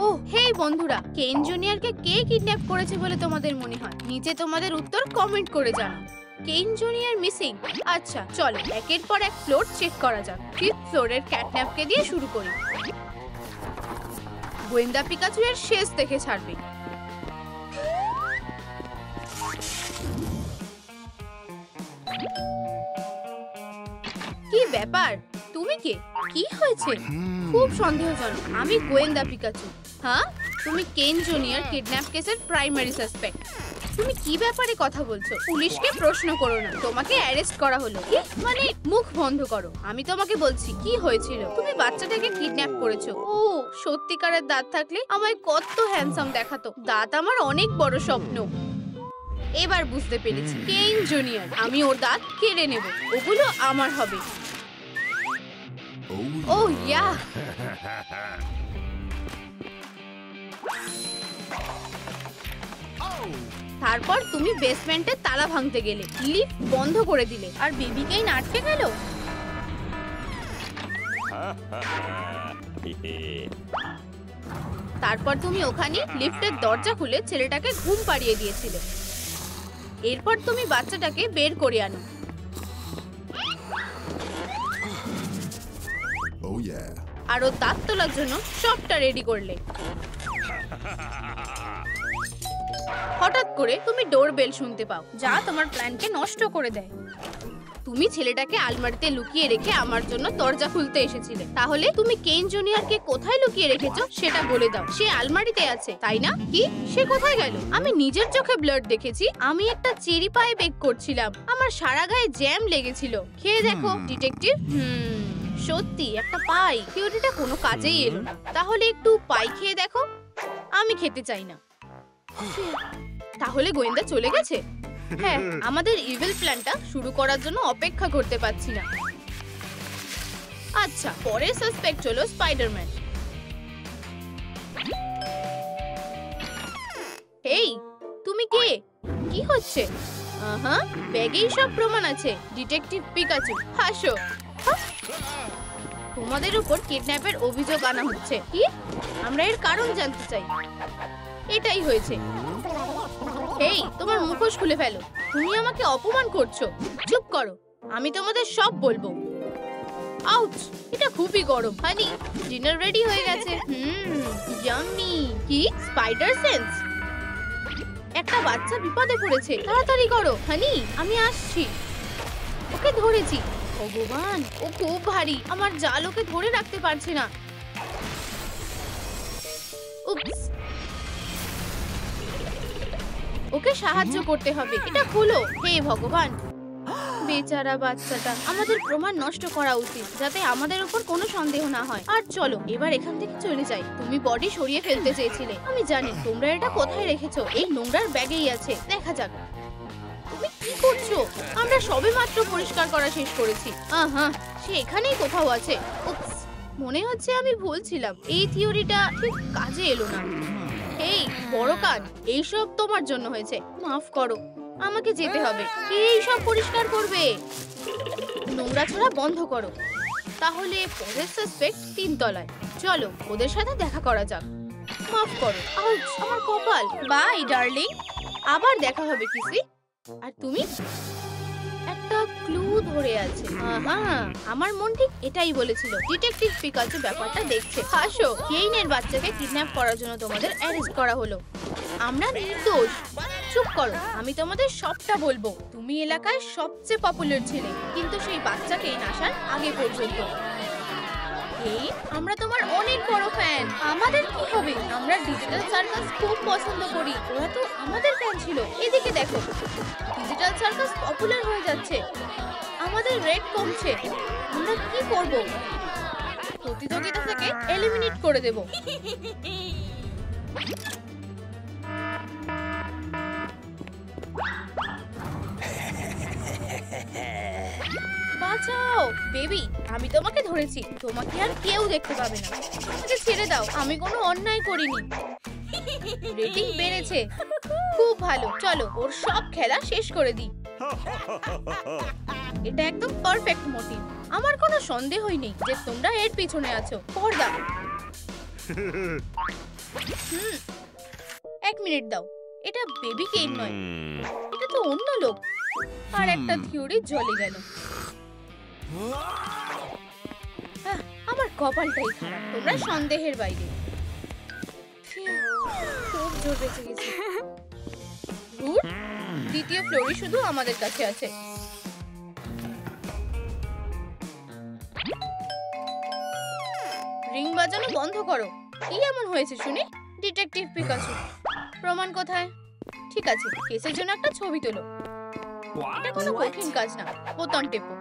ও হেই বন্ধুরা, কেন জুনিয়রকে কে কিডন্যাপ করেছে বলে তোমাদের মনে হয়? নিচে তোমাদের উত্তর কমেন্ট করে জানাও। কেন জুনিয়র মিসিং। আচ্ছা চলো একের পর এক ফ্লোর চেক করা যাক। 5th ফ্লোরের ক্যাটন্যাপকে দিয়ে শুরু করি। গোয়েন্দা পিকাচু এর শেষ দেখে ছাড়বে। কি ব্যাপার? তুমি কে? কি হয়েছে? খুব সন্দেহজনক। আমি গোয়েন্দা পিকাচু। হ্যাঁ, তুমি কেন জুনিয়র কিডন্যাপ কেসের প্রাইমারি সাসপেক্ট। তুমি কি ব্যাপারে কথা বলছো? পুলিশকে প্রশ্ন করো না, তোমাকে অ্যারেস্ট করা হলো। কি মানে? মুখ বন্ধ করো, আমি তোমাকে বলছি কি হয়েছিল। তুমি বাচ্চাটাকে কিডন্যাপ করেছো। ও, সত্যিকারের দাঁত থাকলে আমায় কত হ্যান্ডসাম দেখাতো। দাঁত আমার অনেক বড় স্বপ্ন। এবার বুঝতে পেরেছি, কেইন জুনিয়র। আমি ওর দাঁত কেড়ে নেব, ওগুলো আমার হবে। ও ইয়া, তারপর তুমি বেসমেন্টের তালা ভাঙতে গেলে, লিফট বন্ধ করে দিলে, আর বেবিকেই আটকে গেল। তারপর তুমি ওখানে লিফটের দরজা খুলে ছেলেটাকে ঘুম পাড়িয়ে দিয়েছিলে। এরপর তুমি বাচ্চাটাকে বের করে আনো। Oh yeah. আর ও দাঁত তোলার জন্য সবটা রেডি করলে। হঠাৎ করে তুমি ডোর বেল শুনতে পাও, যা তোমার প্ল্যানকে নষ্ট করে দেয়। তুমি ছেলেটাকে আলমারিতে লুকিয়ে রেখে আমার জন্য দরজা খুলতে এসেছিলে। তাহলে তুমি কেইন জুনিয়রকে কোথায় লুকিয়ে রেখেছো সেটা বলে দাও। সে আলমারিতে আছে, তাই না? কি? সে কোথায় গেল? আমি নিজের চোখে ব্লাড দেখেছি। আমি একটা চেরি পায়ে বেক করছিলাম, আমার সারা গায়ে জ্যাম লেগেছিল। খেয়ে দেখো ডিটেকটিভ। সত্যি একটা পাই। থিওরিটা কোনো কাজেই এলো না। তাহলে একটু পাই খেয়ে দেখো। আমি খেতে চাই না। তাহলে গোয়েন্দা চলে গেছে? হ্যাঁ, আমাদের ইভিল প্ল্যানটা শুরু করার জন্য অপেক্ষা করতে পারছি না। আচ্ছা, পরের সাসপেক্ট হলো স্পাইডারম্যান। এই, তুমি কে? কি হচ্ছে? ব্যাগেই সব প্রমাণ আছে। ডিটেকটিভ পিকাচু, হাসো। তোমাদের উপর কিডন্যাপের অভিযোগ আনা হচ্ছে। কি? আমরা এর কারণ জানতে চাই। এটাই হয়েছে। এই, তোমার মুখোশ খুলে ফেলো। তুমি আমাকে অপমান করছো। চুপ করো, আমি তোমাদের সব বলবো। আউচ, এটা খুবই গরম। হানি, ডিনার রেডি হয়ে গেছে। ইয়াম্মি। কি? Spider sense? একটা বাচ্চা বিপদে পড়েছে, তাড়াতাড়ি করো। হানি, আমি আসছি। ওকে ধরেছি। ভগবান, ও খুব ভারী। আমার জাল ওকে ধরে রাখতে পারছে না। উপস, ওকে সাহায্য করতে হবে। এটা খুলো। হে ভগবান, বেচারা বাচ্চাটা। আমাদের প্রমাণ নষ্ট করা উচিত, যাতে আমাদের উপর কোনো সন্দেহ না হয়। আর চলো এবার এখান থেকে চলে যাই। তুমি বডি সরিয়ে ফেলতে চেয়েছিলে, আমি জানি। তোমরা এটা কোথায় রেখেছো? এই নোংরার ব্যাগেই আছে। দেখা যাক। তুমি কি করছো? আমরা সবেমাত্র পরিষ্কার করা শেষ করেছি। সে এখানেই কোথাও আছে। উপস, মনে হচ্ছে আমি ভুল ছিলাম। এই থিওরিটা ঠিক কাজে এলো না। এই বড় কাজ, এইসব তোমার জন্য হয়েছে। মাফ করো, আমাকে যেতে হবে। কে এইসব পরিষ্কার করবে? নোংরা ছড়া বন্ধ করো। তাহলে পরের সাসপেক্ট 3 তলায়। চলো ওদের সাথে দেখা করা যাক। মাফ করো। আউচ, আমার কপাল। বাই ডার্লিং, আবার দেখা হবে কিসি। আর তুমি? একটা ক্লু ধরে আছে। আমার মন ঠিক এটাই বলেছিল। ডিটেকটিভ পিকাচু ব্যাপারটা দেখছে। হাসো। কেইনের বাচ্চাকে কিডন্যাপ করার জন্য তোমাদের অ্যারেস্ট করা হলো। আমরা নির্দোষ। চুপ করো, আমি তোমাদের সবটা বলবো। তুমি এলাকায় সবচেয়ে পপুলার ছিলে, কিন্তু সেই বাচ্চা কেইন আসার আগে পর্যন্ত। এই, আমরা তোমার অনেক বড় ফ্যান। আমাদের কি হবে? আমরা ডিজিটাল সার্কাস খুব পছন্দ করি। ওরা তো আমাদের ফ্যান ছিল। এদিকে দেখো, ডিজিটাল সার্কাস পপুলার হয়ে যাচ্ছে। আমাদের রেট কমছে। আমরা কি করব? প্রতিযোগিতা থেকে এলিমিনেট করে দেব। বাঁচাও বেবি, আমি তোমাকে ধরেছি। তোমাকে আর কেউ দেখতে পাবে না। আমাকে ছেড়ে দাও, আমি কোনো অন্যায় করিনি। রেটিং বেড়েছে, খুব ভালো। চলো ওর সব খেলা শেষ করে দিই। এটা একদম পারফেক্ট মোটিভ। আমার কোনো সন্দেহই নেই যে তোমরা এর পিছনে আছো। পর্দা। 1 মিনিট দাও। এটা বেবি কেইন নয়, এটা তো অন্য লোক। আর একটা থিওরি জ্বলে গেল। আমার কপালটাই খারাপ। তোমরা সন্দেহের বাইরে। খুব জোর বেঁচে গেছি। রুট, দ্বিতীয় ফ্লোরে শুধু আমাদের কাছে আছে। রিং বাজানো বন্ধ করো। কি এমন হয়েছে শুনি? ডিটেকটিভ পিকাচু, প্রমাণ কোথায়? ঠিক আছে, কেসের জন্য একটা ছবি তোলো। এটা কোনো কঠিন কাজ না, বোতাম টেপো।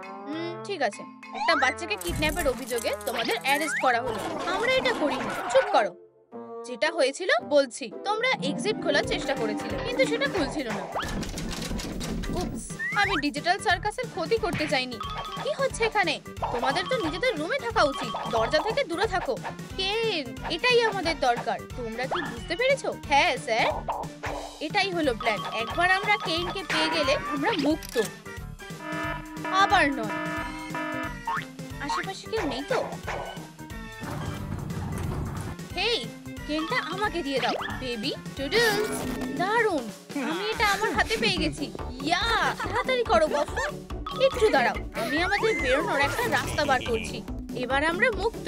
ঠিক আছে, একটা বাচ্চাকে কিডন্যাপের অভিযোগে তোমাদের অ্যারেস্ট করা হলো। আমরা এটা করিনি। চুপ করো। যেটা হয়েছিল বলছি, তোমরা এক্সিট খোলার চেষ্টা করেছিলে, কিন্তু সেটা খুলছিল না। উপস, আমি ডিজিটাল সার্কাসের ক্ষতি করতে চাইনি। কি হচ্ছে এখানে? তোমাদের তো নিজেদের রুমে থাকা উচিত, দরজা থেকে দূরে থাকো। কেন, এটাই আমাদের দরকার। তোমরা কি বুঝতে পেরেছো? হ্যাঁ স্যার, এটাই হলো প্ল্যান। একবার আমরা কেইনকে পেয়ে গেলে আমরা মুক্ত। আবার নয়। আশেপাশে কেউ নেই তো? হেই, কেনটা আমাকে দিয়ে দাও বেবি। টুডলস, দারুন, আমি এটা আমার হাতে পেয়ে গেছি। ইয়া, তাড়াতাড়ি করো বাবু। একটু দাঁড়াও, আমি আমাদের বেরোনোর একটা রাস্তা বার করছি। এবার আমরা মুক্ত।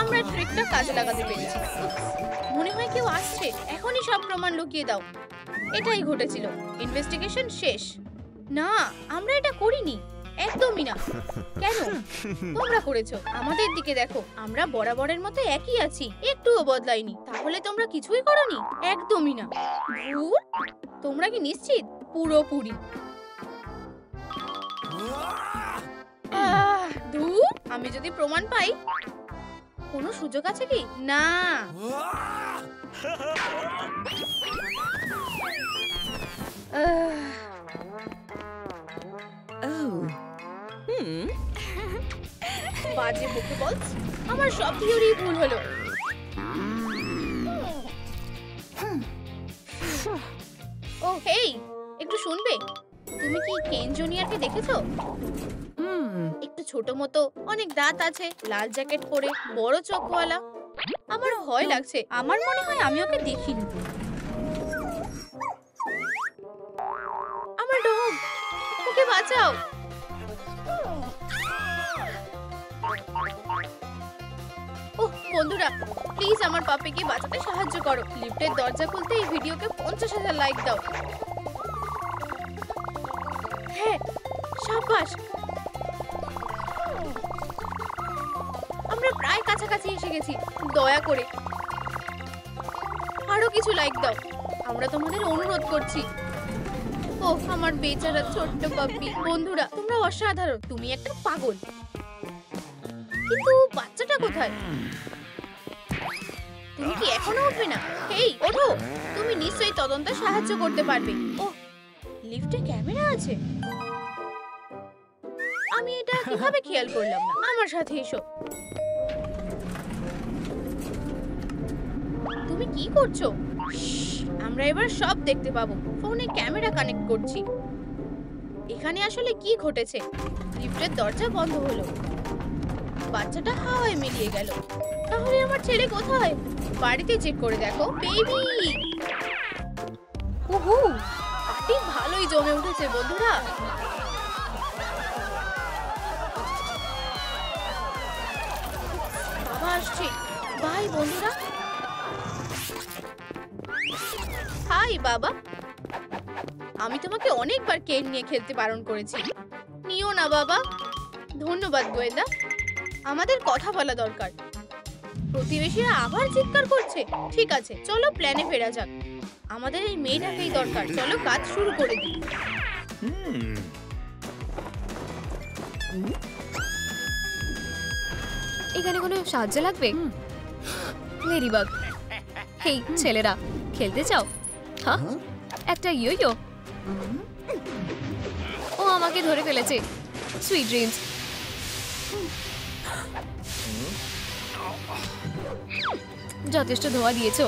আমরা ট্রিকটা কাজে লাগাতে পেরেছি। মনে হয় কেউ আসছে। এখনই সব প্রমাণ লুকিয়ে দাও। এটাই ঘটেছিল। ইনভেস্টিগেশন শেষ। না, আমরা এটা করিনি, একদমই না। কেন? তোমরা করেছো। আমাদের দিকে দেখো, আমরা বরাবরের মতো একই আছি, একটুও বদলাইনি। তাহলে তোমরা কিছুই করোনি? একদমই না। ধুর, তোমরা কি নিশ্চিত? পুরোপুরি। ধুর, আমি যদি প্রমাণ পাই। কোনো সুযোগ আছে কি? না। বাজে বকে বলছ। আমার সব থিওরি ভুল হলো। ও হেই, একটু শুনবে? তুমি কি কেন জুনিয়রকে দেখেছো? একটু ছোট মতো, অনেক দাঁত আছে, লাল জ্যাকেট পরে, বড় চোখওয়ালা। আমার ভয় লাগছে। আমার মনে হয় আমি ওকে দেখিনি। আমার ডগ, ওকে বাঁচাও। ওহ বন্ধুরা, প্লিজ আমার পাপিকে বাঁচাতে সাহায্য করো। লিফটের দরজা খুলতে এই ভিডিওকে 50,000 লাইক দাও। হ্যাঁ, সাবাস। আমরা প্রায় কাছাকাছি এসে গেছি। দয়া করে আরো কিছু লাইক দাও, আমরা তোমাদের অনুরোধ করছি। ওহ আমার বেচারা ছোট্ট পাপ্পি। বন্ধুরা, তোমরা অসাধারণ। তুমি একটা পাগল। কিন্তু বাচ্চাটা কোথায়? তুমি কি এখনো উঠবে না? হেই, ওঠো। তুমি নিশ্চয়ই তদন্তে সাহায্য করতে পারবে। ওহ, লিফটে ক্যামেরা আছে। আমি এটা কিভাবে খেয়াল করলাম না? আমার সাথে এসো। তুমি কি করছো? আমরা এবার সব দেখতে পাবো। ফোনে ক্যামেরা কানেক্ট করছি। এখানে আসলে কি ঘটেছে? লিফটের দরজা বন্ধ হলো, বাচ্চাটা হাওয়ায় মিলিয়ে গেল। তাহলে আমার ছেলে কোথায়? বাড়িতে চেক করে দেখো বেবি। ওহো, পার্টি ভালোই জমে উঠেছে বন্ধুরা। বাবা আসছে। বাই বন্ধুরা। হাই বাবা। আমি তোমাকে অনেকবার কেন নিয়ে খেলতে বারণ করেছি। নিও না বাবা। ধন্যবাদ গোয়েন্দা। আমাদের কথা বলা দরকার। প্রতিবেশীরা আবার চিৎকার করছে। ঠিক আছে, চলো প্ল্যানে ফেরা যাক। আমাদের এই মেয়েটাকেই দরকার। চলো কাজ শুরু করে দিই। এখানে কোনো সাহায্য লাগবে? লেডিবাগ। হেই ছেলেরা, খেলতে চাও? হ্যাঁ, একটা ইয়ো। ও আমাকে ধরে ফেলেছে। Sweet dreams. যথেষ্ট ধোয়া দিয়েছো।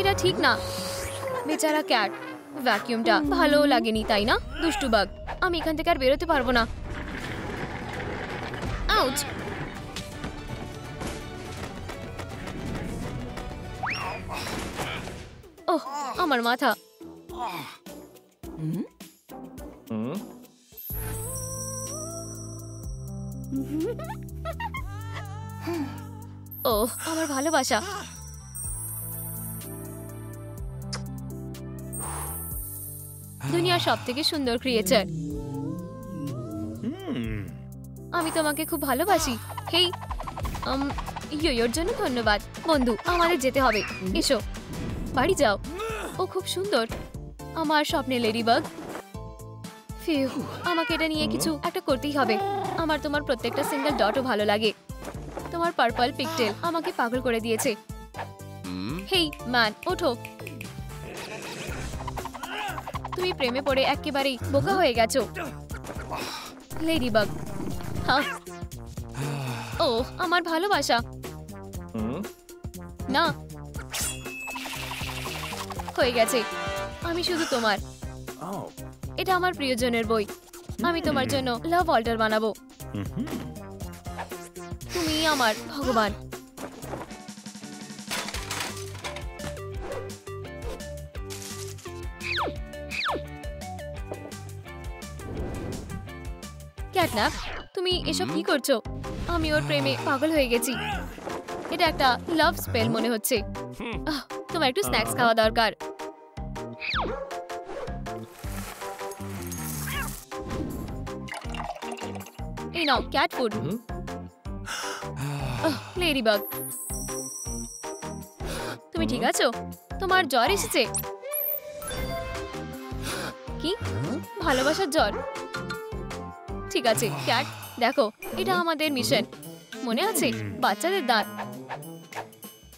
এটা ঠিক না। বেচারা ক্যাট। ভ্যাকিউমটা ভালো লাগেনি, তাই না? দুষ্টু বাগ। আমি এখান থেকে আর বেরোতে পারবো না। আউচ। ওহ, আমার মাথা। ওহ, আমার ভালোবাসা। দুনিয়ার সব থেকে সুন্দর ক্রিয়েচার। আমি তোমাকে খুব ভালোবাসি। হেই, ইয়োর জন্য ধন্যবাদ বন্ধু। আমাদের যেতে হবে। এসো। বাড়ি যাও। ও খুব সুন্দর, আমার স্বপ্নের লেডিবাগ। ফিউ, আমাকে এটা নিয়ে কিছু একটা করতেই হবে। আমার তোমার প্রত্যেকটা সিঙ্গেল ডটও ভালো লাগে। তোমার পার্পল পিকটেল আমাকে পাগল করে দিয়েছে। হেই ম্যান, ওঠো। তুমি প্রেমে পড়ে একেবারেই বোকা হয়ে গেছো লেডিবাগ। হ্যাঁ, ও আমার ভালোবাসা। না, হয়ে গেছে। আমি শুধু তোমার। এটা আমার প্রিয়জনের বই। আমি তোমার জন্য লাভ অল্টার বানাবো। তুমি আমার ভগবান। ক্যাটন্যাপ, তুমি এসব কি করছো? আমি ওর প্রেমে পাগল হয়ে গেছি। এটা একটা লাভ স্পেল মনে হচ্ছে। তোমার একটু স্ন্যাক্স খাওয়া দরকার। এই নাও ক্যাট ফুড। লেডিবাগ, তুমি ঠিক আছো? তোমার জ্বর এসেছে? কি ভালোবাসার জ্বর? ঠিক আছে ক্যাট, দেখো এটা আমাদের মিশন মনে আছে? বাচ্চাদের দাঁত।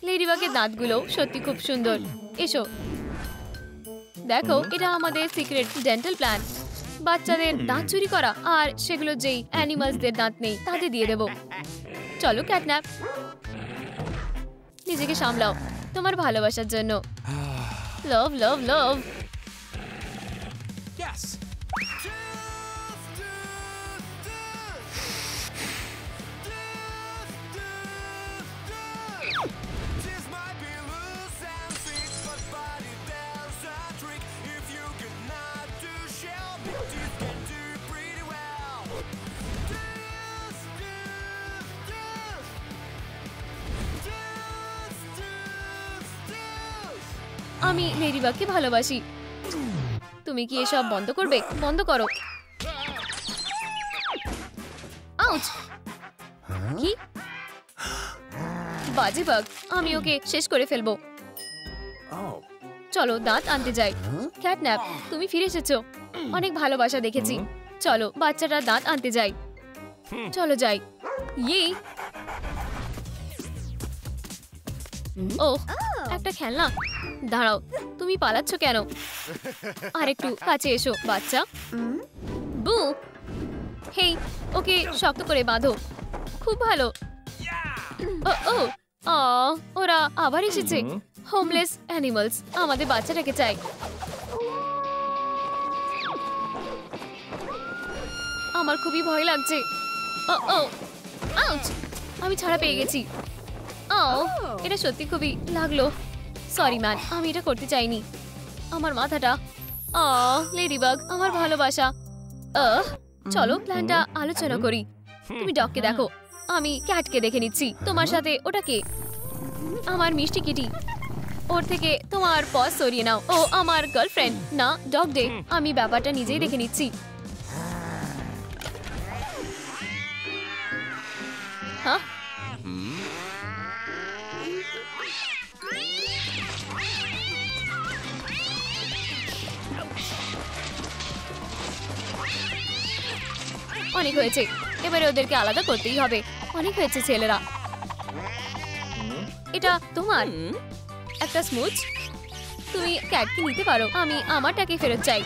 লেডিবাগের দাঁতগুলো সত্যি খুব সুন্দর। এসো দেখো, এটা আমাদের সিক্রেট ডেন্টাল প্ল্যান। বাচ্চাদের দাঁত চুরি করা আর সেগুলো যেই অ্যানিমালসদের দাঁত নেই তাদের দিয়ে দেব। চলো ক্যাটন্যাপ, নিজেকে সামলাও তোমার ভালোবাসার জন্য। লাভ লাভ লাভ। আমি লেডিবাগকে ভালোবাসি। তুমি কি এসব বন্ধ করবে? বন্ধ করো। আউচ! কি বাজে বাগ! আমি ওকে শেষ করে ফেলবো। চলো দাঁত আনতে যাই। ক্যাটন্যাপ, তুমি ফিরে এসেছো। অনেক ভালোবাসা দেখেছি। চলো বাচ্চাটা দাঁত আনতে যাই। চলো যাই। ইয়ে, ও একটা খেলনা। দাঁড়াও, তুমি পালাচ্ছ কেন? আর একটু কাছে এসো বাচ্চা। বু, হেই ওকে শক্ত করে বাঁধো। খুব ভালো। ও ও, ওরা আবার এসেছে। Homeless animals. আমাদের বাচ্চাটাকে চাই। আমার খুবই ভয় লাগছে। ও ও, আউচ! আমি ছাড়া পেয়ে গেছি। ও, এটা সত্যি খুবই লাগলো। সরি ম্যান, আমি এটা করতে চাইনি। আমার মাথাটা। লেডিবাগ, আমার ভালোবাসা। চলো প্ল্যানটা আলোচনা করি। তুমি ডগকে দেখো, আমি ক্যাটকে দেখে নিচ্ছি। তোমার সাথে ওটা কে? আমার মিষ্টি কিটি। ওর থেকে তোমার পজ সরিয়ে নাও। ও আমার গার্লফ্রেন্ড না, ডগ ডে। আমি ব্যাপারটা নিজেই দেখে নিচ্ছি। হ্যাঁ, অনেক হয়েছে, এবারে ওদেরকে আলাদা করতেই হবে। অনেক হয়েছে ছেলেরা। এটা তোমার একটা স্মুচ। তুমি ক্যাটকে নিতে পারো। আমি আমারটাকে ফেরত চাই।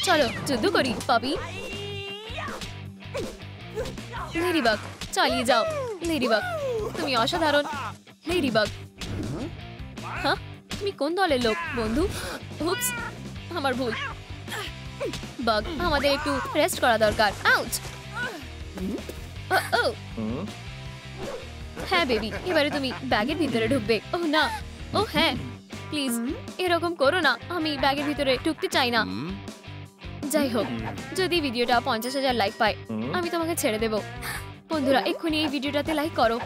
চলো যুদ্ধ করি পাপি। লেডিবাগ, চালিয়ে যাও। লেডিবাগ, তুমি অসাধারণ। লেডিবাগ, হ্যাঁ তুমি কোন দলের লোক বন্ধু? হুপস, আমার ভুল। বাগ, আমাদের একটু রেস্ট করা দরকার। আউচ! ও হ্যাঁ বেবি, এবারে তুমি ব্যাগের ভিতরে ঢুকবে। ও না, ও হ্যাঁ প্লিজ এরকম করো না। আমি ব্যাগের ভিতরে ঢুকতে চাই না। যাই হোক, যদি ভিডিওটা 50,000 লাইক পায় আমি তোমাকে ছেড়ে দেব। বন্ধুরা এক্ষুনি এই ভিডিওটাতে লাইক করো।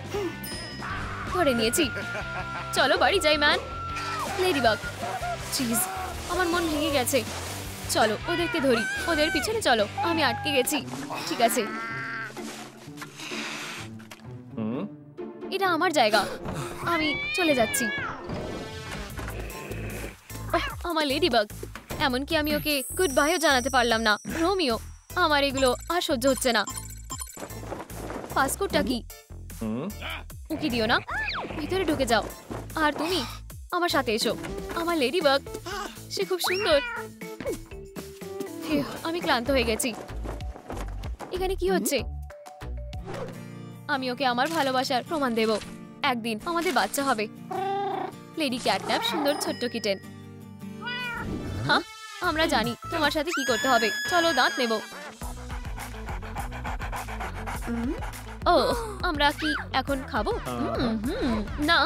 ধরে নিয়েছি। চলো বাড়ি যাই ম্যান। লেডিবাগ, চিজ, আমার মন ভেঙে গেছে। চলো ওদেরকে ধরি। ওদের পিছনে চলো। আমি আটকে গেছি। ঠিক আছে, এটা আমার জায়গা। আমি চলে যাচ্ছি। আমার লেডিবাগ। এমনকি আমি ওকে গুড বাইও জানাতে পারলাম না। রোমিও, আমার এগুলো আর সহ্য হচ্ছে না। পাসকোডটা কি? উকি দিও না, ভিতরে ঢুকে যাও। আর তুমি আমার সাথে এসো। আমার লেডিবাগ, সে খুব সুন্দর। আমি ক্লান্ত হয়ে গেছি। এখানে কি হচ্ছে? আমি ওকে আমার ভালোবাসার প্রমাণ দেব। একদিন আমাদের বাচ্চা হবে। লেডি ক্যাটন্যাপ, সুন্দর ছোট্ট কিটেন। হ্যাঁ, আমরা জানি তোমার সাথে কি করতে হবে। চলো দাঁত নেব। ও, আমরা কি এখন খাবো? না,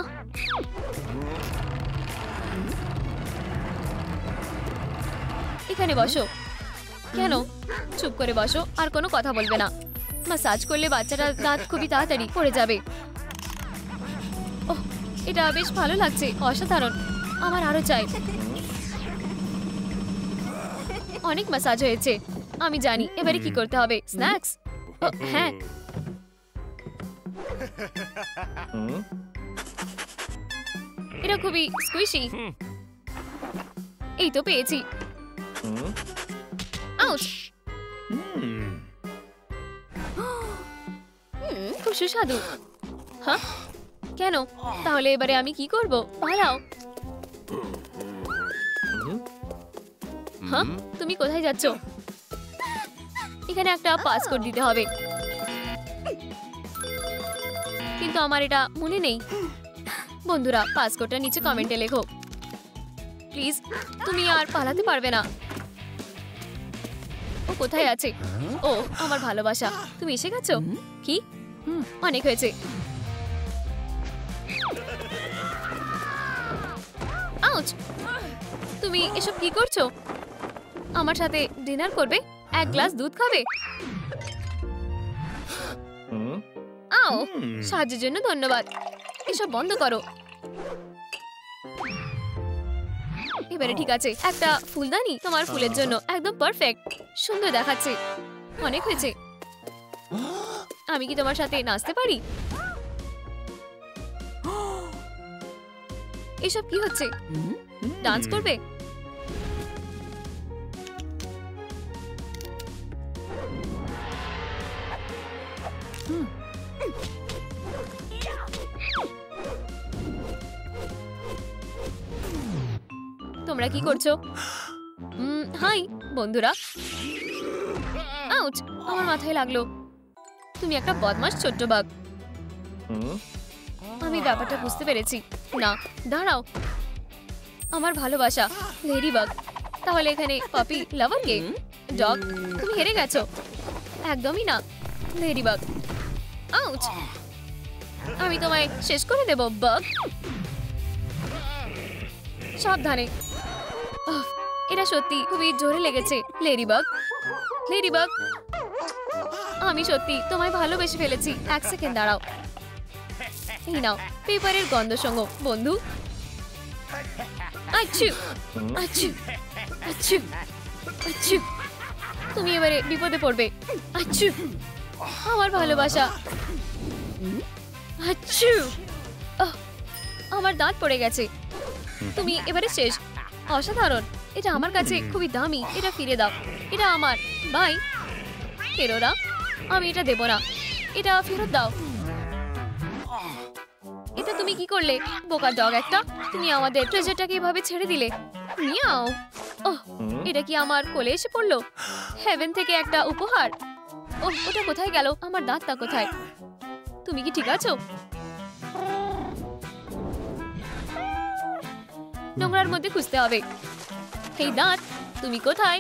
এখানে বসো। কেন? চুপ করে বসো আর কোনো কথা বলবে না। ম্যাসাজ করলে বাচ্চাটার দাঁত খুবই তাড়াতাড়ি পড়ে যাবে। ওহ, এটা বেশ ভালো লাগছে, অসাধারণ। আমার আরো চাই। অনেক ম্যাসাজ হয়েছে, আমি জানি এবারে কি করতে হবে। স্ন্যাক্স? হ্যাঁ, এটা খুবই স্কুইশি। এই তো পেয়েছি। আউচ! খুব সুস্বাদু। হ্যাঁ, কেন? তাহলে এবারে আমি কি করব? পালাও। হ্যাঁ, তুমি কোথায় যাচ্ছ? এখানে একটা পাসকোড দিতে হবে, কিন্তু আমার এটা মনে নেই। বন্ধুরা, পাসকোডটা নিচে কমেন্টে লেখো প্লিজ। তুমি আর পালাতে পারবে না। ও কোথায় আছে? ও আমার ভালোবাসা, তুমি এসে গেছো? কি? অনেক হয়েছে। আউচ! তুমি এসব কি করছো? আমার সাথে ডিনার করবে? এক গ্লাস দুধ খাবে? আও, সাহায্যের জন্য ধন্যবাদ। এসব বন্ধ করো। এবারে ঠিক আছে। একটা ফুলদানি তোমার ফুলের জন্য, একদম পারফেক্ট। সুন্দর দেখাচ্ছে। অনেক হয়েছে। আমি কি তোমার সাথে নাচতে পারি? এসব কি হচ্ছে? ডান্স করবে? তোমরা কি করছো? হাই বন্ধুরা। আউচ! আমার মাথায় লাগলো। তুমি একটা বদমাশ ছোট্ট বাঘ। আমি ব্যাপারটা বুঝতে পেরেছি। না, দাঁড়াও। আমার ভালোবাসা লেডিবাগ। তাহলে এখানে পাপি লাভার কে? ডগ, তুমি হেরে গেছো। একদমই না, লেডিবাগ। আউচ! আমি তোমায় শেষ করে দেব বাগ। সাবধানে। এটা সত্যি খুবই জোরে লেগেছে। লেডিবাগ, লেডিবাগ, আমি সত্যি তোমায় ভালোবেসে ফেলেছি। এক সেকেন্ড দাঁড়াও। এই নাও পেপারের গন্ধ সঙ্গ বন্ধু। আচ্ছু আচ্ছু আচ্ছু আচ্ছু, তুমি এবারে বিপদে পড়বে। আচ্ছু, আমার ভালোবাসা। আচ্ছু, আমার দাঁত পড়ে গেছে। তুমি এবারে শেষ। অসাধারণ। এটা আমার কাছে খুবই দামি। এটা ফিরে দাও। এটা আমার। বাই। ফেরোরা, আমি এটা দেব না। এটা ফেরত দাও। এটা তুমি কি করলে? বোকা ডগ একটা। তুমি আমাদের ট্রেজারটাকে এভাবে ছেড়ে দিলে। মিয়াও। ওহ, এটা কি আমার কোলে এসে পড়লো? হেভেন থেকে একটা উপহার। ওহ, ওটা কোথায় গেল? আমার দাঁতটা কোথায়? তুমি কি ঠিক আছো? নোংরার মধ্যে খুঁজতে হবে। এই দাঁত, তুমি কোথায়?